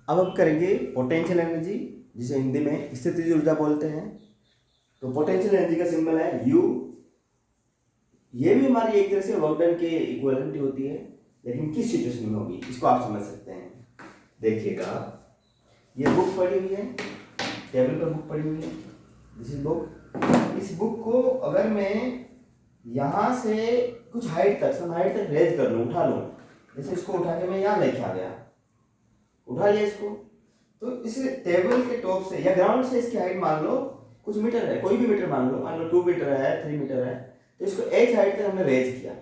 अब हम करेंगे पोटेंशियल एनर्जी, जिसे हिंदी में स्थितिज ऊर्जा बोलते हैं। तो पोटेंशियल एनर्जी का सिंबल है यू। ये भी हमारी एक तरह से वर्क डन के इक्विवेलेंट होती है, लेकिन किस सिचुएशन में होगी इसको आप समझ सकते हैं। देखिएगा, ये बुक पड़ी हुई है, टेबल पर बुक पड़ी हुई है, दिस इज बुक। इस बुक को अगर मैं यहाँ से कुछ हाइट तक, सम हाइट तक रेज कर लूँ, उठा लूँ, जैसे इसको उठा के मैं यहाँ लेके आ गया, उठा लिया इसको, तो इस टेबल के टॉप से या ग्राउंड से इसकी हाइट मान लो कुछ मीटर है, कोई भी मीटर मान लो 2 मीटर है, 3 मीटर है, तो इसको एच हाइट तक हमने रेज किया।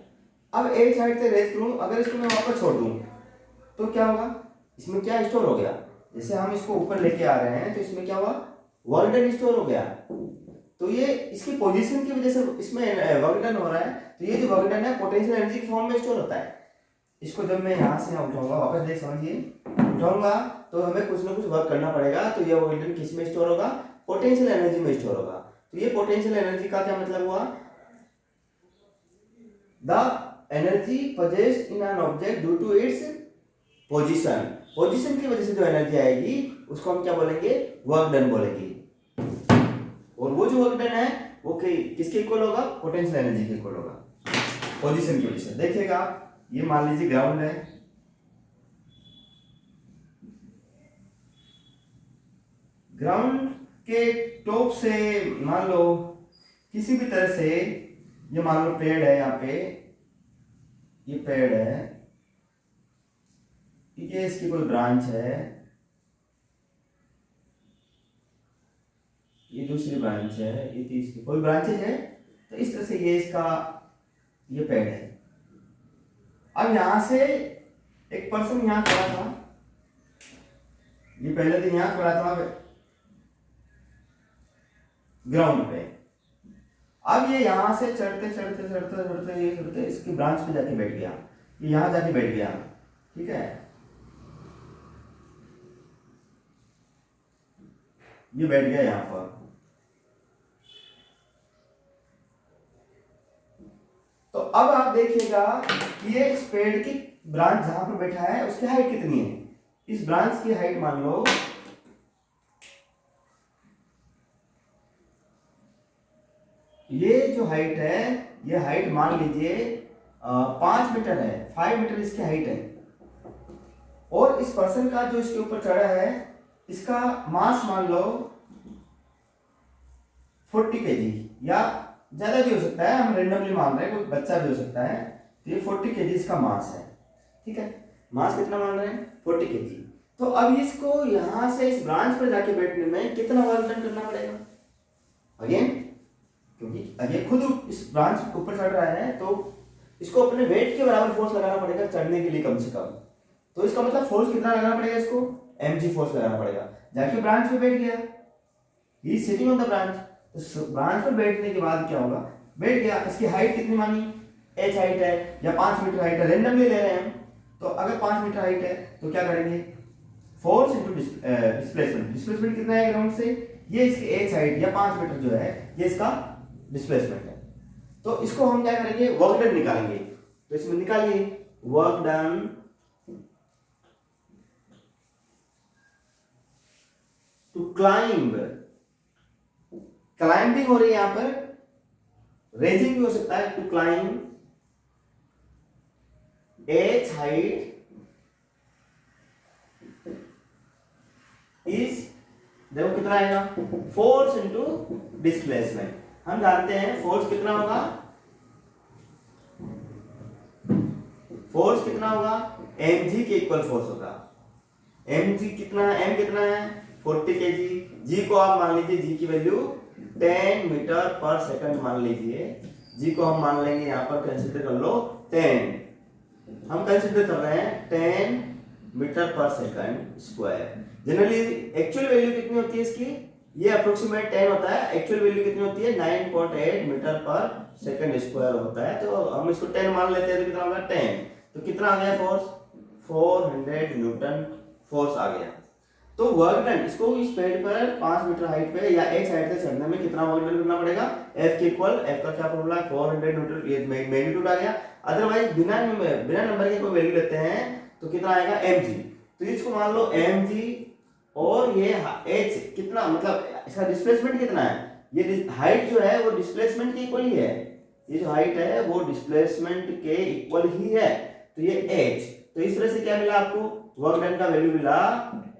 अब एच हाइट तक रेज करूँ, अगर इसको मैं वापस छोड़ दूँ तो क्या होगा, इसमें क्या स्टोर हो गया, जैसे हम इसको ऊपर लेके आ रहे हैं तो इसमें क्या हुआ, वर्क डन स्टोर हो गया। तो ये इसकी पोजीशन की वजह से इसमें वर्क डन हो रहा है, तो ये जो वर्क डन है पोटेंशियल एनर्जी के फॉर्म में स्टोर होता है। इसको जब मैं यहाँ से यहाँ उठाऊंगा, वापस देख समझिए, उठाऊंगा तो हमें कुछ ना कुछ वर्क करना पड़ेगा, तो ये वर्क डन किस में स्टोर होगा, पोटेंशियल एनर्जी में स्टोर होगा। तो ये पोटेंशियल एनर्जी का क्या मतलब हुआ, the energy possessed in an object due to its position. Position की वजह से जो एनर्जी आएगी उसको हम क्या बोलेंगे, वर्क डन बोलेंगे। और वो जो वर्क डन है वो किसके इक्वल होगा, पोटेंशियल एनर्जी के इक्वल होगा, पोजीशन की वजह से। देखिएगा, ये मान लीजिए ग्राउंड है, ग्राउंड के टॉप से मान लो किसी भी तरह से, ये मान लो पेड़ है, यहाँ पे ये पेड़ है, ये इसकी कोई ब्रांच है, ये दूसरी ब्रांच है, ये तीसरी, कोई ब्रांचेज है, तो इस तरह से ये इसका ये पेड़ है। अब यहां से एक पर्सन यहां खड़ा था, ये पहले तो यहां खड़ा था ग्राउंड पे, अब ये यहां से चढ़ते चढ़ते चढ़ते चढ़ते ये चढ़ते इसकी ब्रांच पे जाके बैठ गया, ये यहां जाके बैठ गया, ठीक है, ये बैठ गया यहां पर। तो अब आप देखिएगा कि ये इस पेड़ की ब्रांच जहां पर बैठा है उसकी हाइट कितनी है, इस ब्रांच की हाइट मान लो ये जो हाइट है, ये हाइट मान लीजिए 5 मीटर है, 5 मीटर इसकी हाइट है। और इस पर्सन का जो इसके ऊपर चढ़ा है, इसका मास मान लो 40 kg, या ज्यादा भी हो सकता है, हम रेंडमली मान रहे हैं, कोई बच्चा भी हो सकता है, तो ये 40 kg इसका मास है, ठीक है, मास कितना मान रहे हैं, 40 kg। तो अब इसको यहां से इस ब्रांच पर जाके बैठने में कितना वर्क डन करना पड़ेगा, अगेन क्योंकि अगेन खुद इस ब्रांच के ऊपर चढ़ रहा है, तो इसको अपने वेट के बराबर फोर्स लगाना पड़ेगा चढ़ने के लिए कम से कम। तो इसका मतलब फोर्स कितना लगाना पड़ेगा, इसको mg फोर्स लगाना पड़ेगा। जाके ब्रांच पे बैठ गया, ही सिटिंग ऑन द ब्रांच, तो ब्रांच पर बैठने के बाद क्या होगा, बैठ गया, इसकी हाइट कितनी मानी, h हाइट है या 5 मीटर हाइट है, रेंडमली ले रहे हैं हम, तो अगर 5 मीटर हाइट है तो क्या करेंगे, फोर्स इनटू डिस्प्लेसमेंट, डिस्प्लेसमेंट कितना है ग्राउंड से, ये इसकी h हाइट या 5 मीटर जो है ये इसका डिस्प्लेसमेंट है। तो इसको हम क्या करेंगे, वर्क डन निकालेंगे, तो इसमें निकालिए work done to climb, climbing हो रही है यहां पर, रेजिंग भी हो सकता है, to climb H height is, देखो कितना आएगा, फोर्स इनटू डिस्प्लेसमेंट। हम जानते हैं फोर्स कितना होगा, फोर्स कितना होगा, mg के इक्वल फोर्स होगा, mg कितना है, m कितना है 40 kg, g को आप मान लीजिए, g की वैल्यू 10 मीटर पर सेकंड मान लीजिए, g को हम मान लेंगे यहां पर, कंसीडर कर लो 10, हम कंसीडर कर रहे हैं 10 मीटर पर second square. Generally actual value कितनी होती है इसकी, ये अप्रोक्सीमेट 10 होता है, एक्चुअल वैल्यू कितनी होती है 9.8 मीटर पर सेकंड स्क्वायर होता है, तो हम इसको 10 मान लेते हैं, तो कितना होगा 10, तो कितना आ गया फोर्स, 400 न्यूटन फोर्स आ गया। तो वर्क डन, इसको इस पेड़ पर 5 मीटर हाइट पे या एक साइड से चढ़ने में कितना वर्क डन करना पड़ेगा, F के इक्वल, F का क्या फॉर्मूला है 400 न्यूटन, ये मैग्नीट्यूड आ गया। अदरवाइज बिना नंबर के कोई वैल्यू लेते हैं तो कितना आएगा mg, तो इसको मान लो mg और ये h कितना, मतलब इसका डिस्प्लेसमेंट कितना है, ये हाइट जो है वो डिस्प्लेसमेंट के इक्वल ही है, ये जो हाइट है वो डिस्प्लेसमेंट के इक्वल ही है, तो ये h, तो इस तरह से क्या मिला आपको, वर्क डन का वैल्यू मिला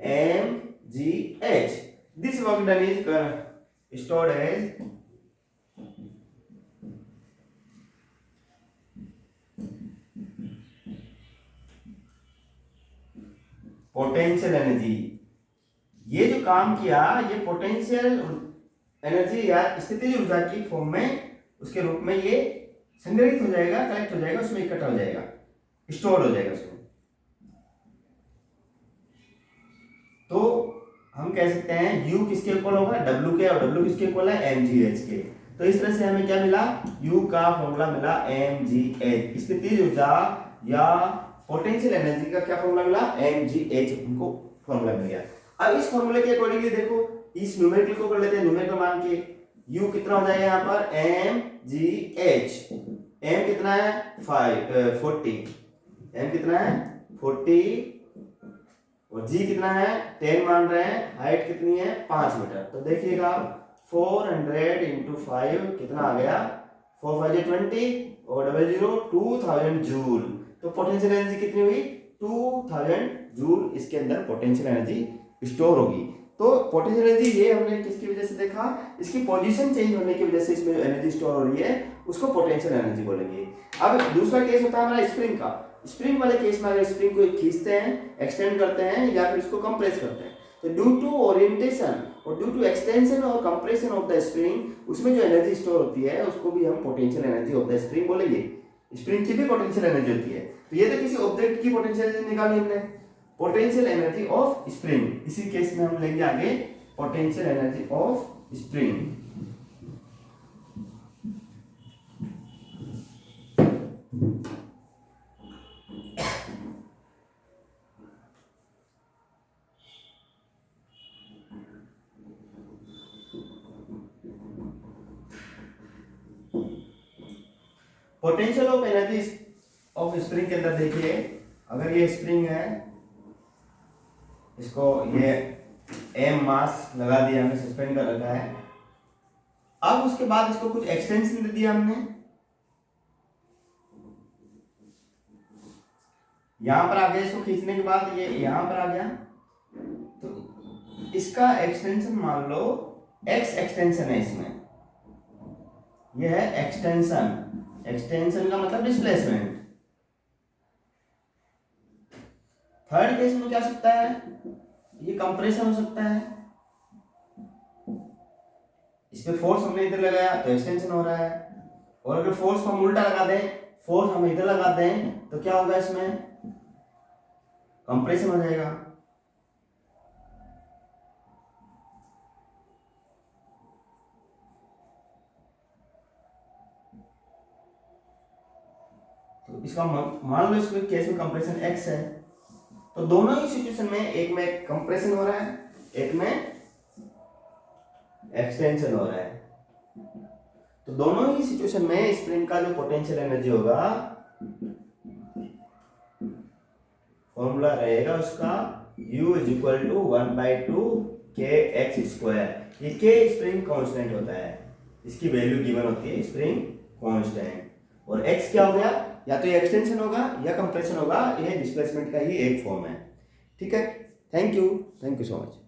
mgh। This work done is stored as potential energy. ये जो काम किया ये पोटेंशियल एनर्जी या स्थितिज ऊर्जा की फॉर्म में, उसके रूप में ये संग्रहित हो जाएगा, कलेक्ट हो जाएगा, उसमें इकट्ठा हो जाएगा, स्टोर हो जाएगा उसमें। तो हम कह सकते हैं U किसके इक्वल होगा, W के, और W किसके इक्वल है, mgh के। तो इस तरह से हमें क्या मिला, U का फॉर्मूला मिला mgh, स्थितिज ऊर्जा या पोटेंशियल एनर्जी का क्या फॉर्मूला मिला, mgh, उनको फॉर्मूला मिल गया। अब इस फॉर्मूले के अकॉर्डिंगली देखो, इस न्यूमेरिकल को कर लेते हैं, न्यूमेरिकल मान के U कितना हो जाएगा यहाँ पर, mgh, m कितना है 40, m कितना है 40 और g कितना है 10 मान रहे हैं, हाइट कितनी है 5 मीटर। तो देखिएगा 400 इंटू 5 कितना आ गया, 4 5 20 और 00 2000 जूल। तो पोटेंशियल एनर्जी कितनी हुई, 2000 जूल इसके अंदर पोटेंशियल एनर्जी स्टोर होगी। तो पोटेंशियल एनर्जी ये हमने किसकी वजह से देखा, इसकी पोजीशन चेंज होने की वजह से इसमें एनर्जी स्टोर हो रही है, उसको पोटेंशियल एनर्जी बोलेंगे। अब दूसरा केस होता है हमारा स्प्रिंग का। स्प्रिंग वाले केस में अगर स्प्रिंग को खींचते हैं, एक्सटेंड करते हैं या फिर इसको कंप्रेस करते हैं, तो ड्यू टू ओरिएंटेशन और ड्यू टू एक्सटेंशन और कंप्रेशन ऑफ द स्प्रिंग, उसमें जो एनर्जी स्टोर होती है उसको भी हम potential energy of the spring बोलेंगे। स्प्रिंग की भी पोटेंशियल एनर्जी होती है। तो ये तो किसी ऑब्जेक्ट की पोटेंशियल एनर्जी निकाली हमने, पोटेंशियल एनर्जी ऑफ स्प्रिंग। इसी केस में हम लेंगे आगे potential energy of spring. Potential of energy of spring के अंदर देखिए, अगर ये स्प्रिंग है, इसको ये m मास लगा दिया हमने, सस्पेंड कर रखा है। अब उसके बाद इसको कुछ एक्सटेंशन दे दिया हमने, यहां पर आ गया, इसको खींचने के बाद ये यहां पर आ गया, तो इसका एक्सटेंशन मान लो x एक्सटेंशन है, इसमें ये है एक्सटेंशन। एक्सटेंशन का मतलब डिस्प्लेसमेंट। थर्ड केस में क्या सकता है, ये कंप्रेशन हो सकता है, इस पे फोर्स हमने इधर लगाया तो एक्सटेंशन हो रहा है, और अगर फोर्स को हम उल्टा लगा दें, फोर्स हम इधर लगा दें, तो क्या होगा, इसमें कंप्रेशन हो जाएगा। तो इसका मान लो इसमें केस में कंप्रेशन x है, तो दोनों ही सिचुएशन में, एक में कंप्रेशन हो रहा है, एक में एक्सटेंशन हो रहा है, तो दोनों ही सिचुएशन में स्प्रिंग का जो पोटेंशियल एनर्जी होगा, फॉर्मूला रहेगा उसका U is equal to 1/2 kx²। ये k स्प्रिंग कांस्टेंट होता है, इसकी वैल्यू गिवन होती है स्प्रिंग कांस्टेंट, और x क्या हो गया, या तो ये एक्सटेंशन होगा या कंप्रेशन होगा, ये डिस्प्लेसमेंट का ही एक फॉर्म है। ठीक है, थैंक यू सो मच।